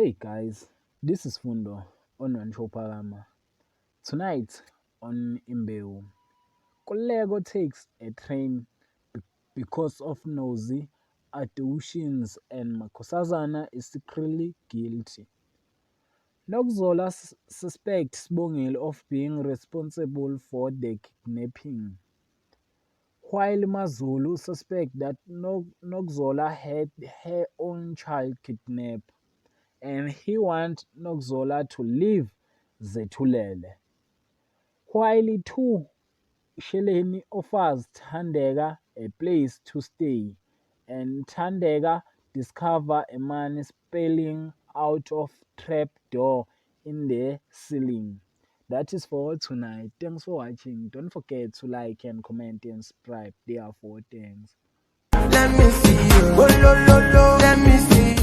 Hey guys, this is Fundo on Rancho Parama. Tonight on Imbeo, Kolego takes a train because of nosy additions and Makosazana is secretly guilty. Nokzola suspects Bongil of being responsible for the kidnapping, while Mazulu suspects that Nokzola had her own child kidnapped and he wants Nokzola to leave Zetulele. While two Sheleni offers Tandega a place to stay, and Tandega discovers a man spilling out of trap door in the ceiling. That is for all tonight. Thanks for watching. Don't forget to like and comment and subscribe. Therefore, thanks. Let me see you. Oh, lo, lo, lo. Let me see